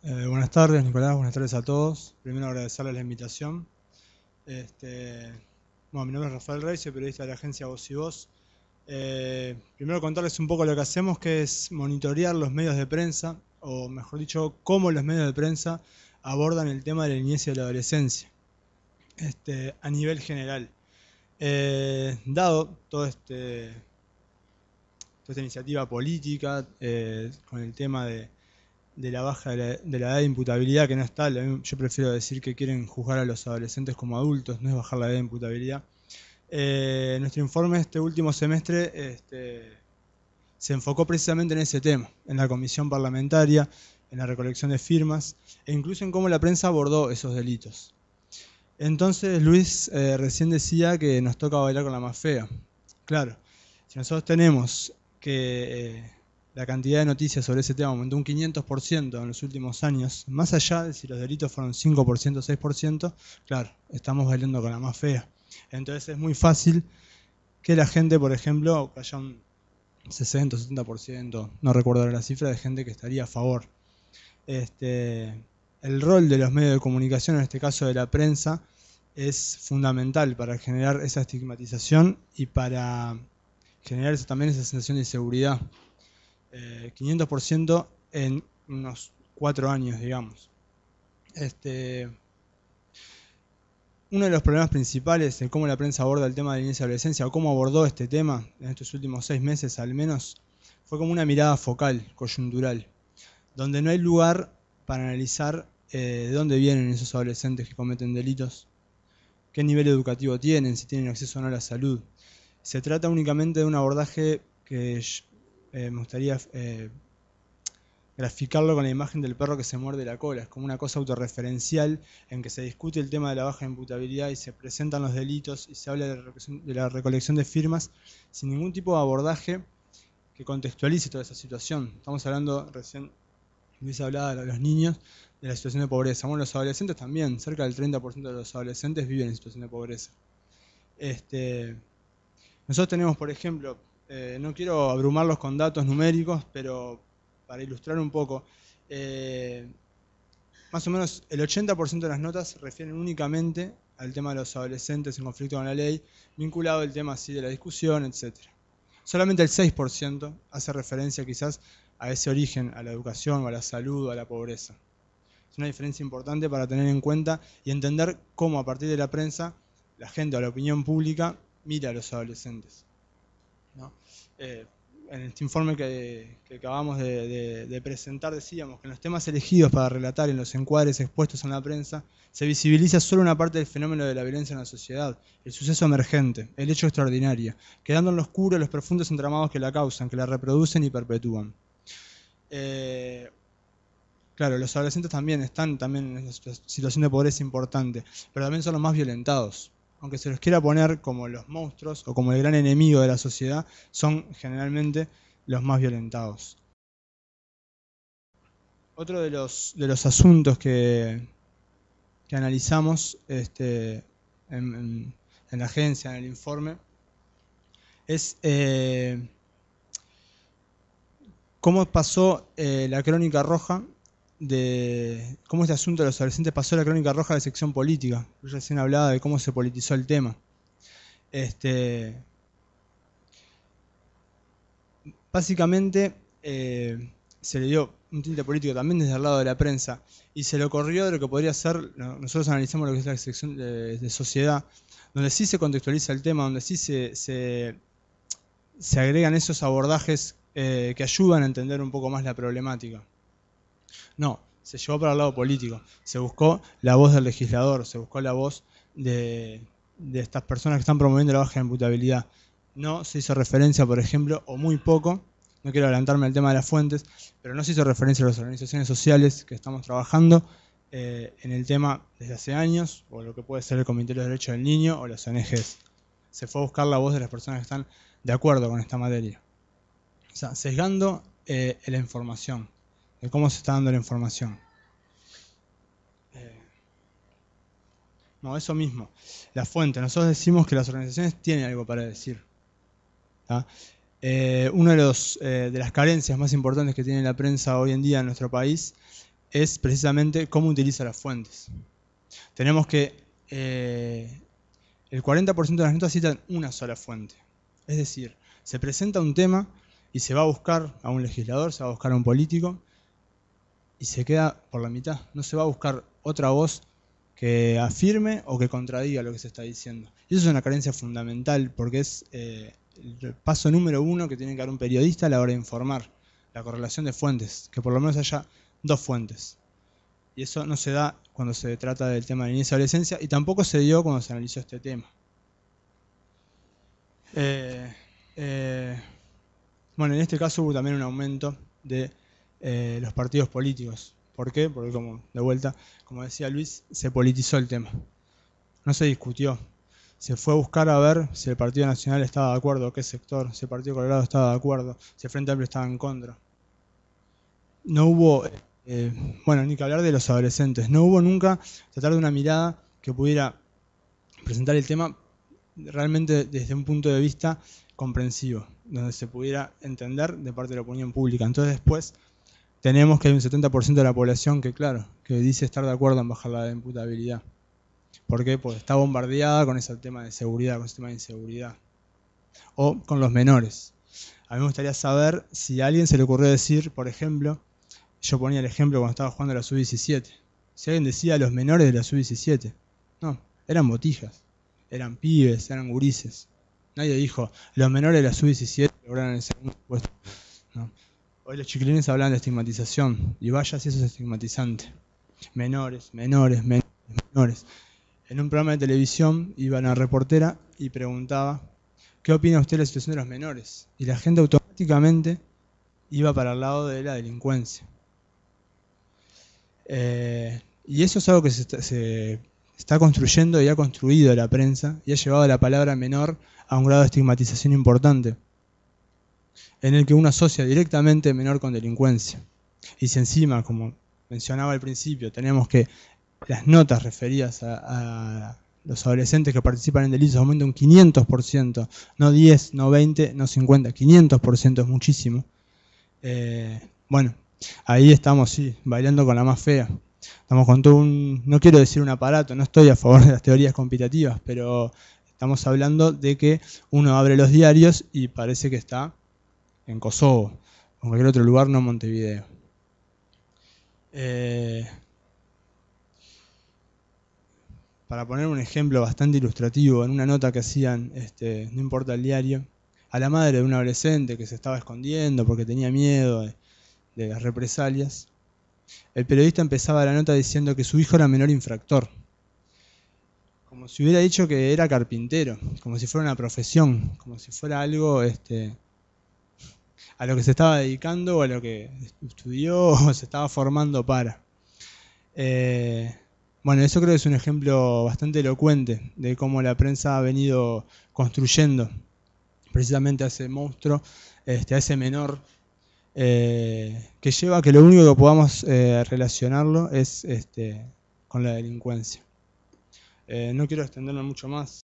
Buenas tardes, Nicolás, buenas tardes a todos. Primero agradecerles la invitación. Bueno, mi nombre es Rafael Reyes, soy periodista de la agencia Voz y Voz. Primero contarles un poco lo que hacemos, que es monitorear los medios de prensa, o mejor dicho, cómo los medios de prensa abordan el tema de la niñez y de la adolescencia, a nivel general. Dado toda esta iniciativa política, con el tema de la baja de la edad de imputabilidad, que no está, yo prefiero decir que quieren juzgar a los adolescentes como adultos, no es bajar la edad de imputabilidad. Nuestro informe este último semestre se enfocó precisamente en ese tema, en la comisión parlamentaria, en la recolección de firmas, e incluso en cómo la prensa abordó esos delitos. Entonces Luis recién decía que nos toca bailar con la más fea. Claro, si nosotros tenemos que la cantidad de noticias sobre ese tema aumentó un 500% en los últimos años, más allá de si los delitos fueron 5% o 6%, claro, estamos bailando con la más fea. Entonces es muy fácil que la gente, por ejemplo, que haya un 60 o 70%, no recuerdo la cifra, de gente que estaría a favor. El rol de los medios de comunicación, en este caso de la prensa, es fundamental para generar esa estigmatización y para generar también esa sensación de inseguridad. 500% en unos 4 años, digamos. Uno de los problemas principales de cómo la prensa aborda el tema de la niñez y adolescencia, o cómo abordó este tema en estos últimos 6 meses al menos, fue como una mirada focal, coyuntural, donde no hay lugar para analizar de dónde vienen esos adolescentes que cometen delitos, qué nivel educativo tienen, si tienen acceso o no a la salud. Se trata únicamente de un abordaje que me gustaría graficarlo con la imagen del perro que se muerde la cola. Es como una cosa autorreferencial en que se discute el tema de la baja imputabilidad y se presentan los delitos y se habla de la recolección de firmas sin ningún tipo de abordaje que contextualice toda esa situación. Estamos hablando, recién Luis hablaba de los niños, de la situación de pobreza. Bueno, los adolescentes también, cerca del 30% de los adolescentes viven en situación de pobreza. Nosotros tenemos, por ejemplo, no quiero abrumarlos con datos numéricos, pero para ilustrar un poco, más o menos el 80% de las notas refieren únicamente al tema de los adolescentes en conflicto con la ley, vinculado al tema así de la discusión, etc. Solamente el 6% hace referencia quizás a ese origen, a la educación, o a la salud, o a la pobreza. Es una diferencia importante para tener en cuenta y entender cómo a partir de la prensa la gente o la opinión pública mira a los adolescentes, ¿no? En este informe que acabamos de presentar decíamos que en los temas elegidos para relatar en los encuadres expuestos en la prensa se visibiliza solo una parte del fenómeno de la violencia en la sociedad, el suceso emergente, el hecho extraordinario, quedando en lo oscuro los profundos entramados que la causan, que la reproducen y perpetúan. Claro, los adolescentes también están en una situación de pobreza importante, pero también son los más violentados. Aunque se los quiera poner como los monstruos o como el gran enemigo de la sociedad, son generalmente los más violentados. Otro de los asuntos que analizamos en la agencia, en el informe, es cómo pasó la crónica roja de cómo este asunto de los adolescentes pasó la crónica roja de la sección política. Yo recién hablaba de cómo se politizó el tema. Básicamente se le dio un tinte político también desde el lado de la prensa y se le corrió de lo que podría ser, nosotros analizamos lo que es la sección de sociedad, donde sí se contextualiza el tema, donde sí se agregan esos abordajes que ayudan a entender un poco más la problemática. No, se llevó para el lado político. Se buscó la voz del legislador, se buscó la voz de estas personas que están promoviendo la baja imputabilidad. No se hizo referencia, por ejemplo, o muy poco, no quiero adelantarme al tema de las fuentes, pero no se hizo referencia a las organizaciones sociales que estamos trabajando en el tema desde hace años, o lo que puede ser el Comité de los Derechos del Niño o las ONGs. Se fue a buscar la voz de las personas que están de acuerdo con esta materia. O sea, sesgando la información, de cómo se está dando la información. No, eso mismo. La fuente. Nosotros decimos que las organizaciones tienen algo para decir. Una de las carencias más importantes que tiene la prensa hoy en día en nuestro país es precisamente cómo utiliza las fuentes. Tenemos que el 40% de las notas citan una sola fuente. Es decir, se presenta un tema y se va a buscar a un legislador, se va a buscar a un político y se queda por la mitad. No se va a buscar otra voz que afirme o que contradiga lo que se está diciendo. Y eso es una carencia fundamental porque es el paso número 1 que tiene que dar un periodista a la hora de informar. La correlación de fuentes, que por lo menos haya 2 fuentes. Y eso no se da cuando se trata del tema de la niñez y adolescencia y tampoco se dio cuando se analizó este tema. Bueno, en este caso hubo también un aumento de los partidos políticos. ¿Por qué? Porque de vuelta, como decía Luis, se politizó el tema. No se discutió. Se fue a buscar a ver si el Partido Nacional estaba de acuerdo, qué sector, si el Partido Colorado estaba de acuerdo, si el Frente Amplio estaba en contra. No hubo, bueno, ni que hablar de los adolescentes, no hubo nunca tratar de una mirada que pudiera presentar el tema realmente desde un punto de vista comprensivo, donde se pudiera entender de parte de la opinión pública. Entonces después tenemos que hay un 70% de la población que, claro, que dice estar de acuerdo en bajar la imputabilidad. ¿Por qué? Porque está bombardeada con ese tema de seguridad, con ese tema de inseguridad. O con los menores. A mí me gustaría saber si a alguien se le ocurrió decir, por ejemplo, yo ponía el ejemplo cuando estaba jugando a la Sub-17. Si alguien decía a los menores de la Sub-17, no, eran botijas, eran pibes, eran gurises. Nadie dijo, los menores de la Sub-17 lograron el segundo puesto. No. Hoy los chiquilines hablan de estigmatización, y vaya si eso es estigmatizante. Menores, menores, menores, menores. En un programa de televisión iba una reportera y preguntaba, ¿qué opina usted de la situación de los menores? Y la gente automáticamente iba para el lado de la delincuencia. Y eso es algo que se está construyendo y ha construido la prensa y ha llevado la palabra menor a un grado de estigmatización importante, en el que uno asocia directamente menor con delincuencia. Y si encima, como mencionaba al principio, tenemos que las notas referidas a los adolescentes que participan en delitos aumentan un 500%, no 10, no 20, no 50, 500% es muchísimo. Bueno, ahí estamos, sí, bailando con la más fea. Estamos con todo no quiero decir un aparato, no estoy a favor de las teorías conspirativas, pero estamos hablando de que uno abre los diarios y parece que está en Kosovo, o en cualquier otro lugar, no en Montevideo. Para poner un ejemplo bastante ilustrativo, en una nota que hacían, no importa el diario, a la madre de un adolescente que se estaba escondiendo porque tenía miedo de las represalias, el periodista empezaba la nota diciendo que su hijo era menor infractor, como si hubiera dicho que era carpintero, como si fuera una profesión, como si fuera algo a lo que se estaba dedicando o a lo que estudió o se estaba formando para. Bueno, eso creo que es un ejemplo bastante elocuente de cómo la prensa ha venido construyendo precisamente a ese monstruo, a ese menor, que lleva a que lo único que podamos relacionarlo es con la delincuencia. No quiero extenderme mucho más.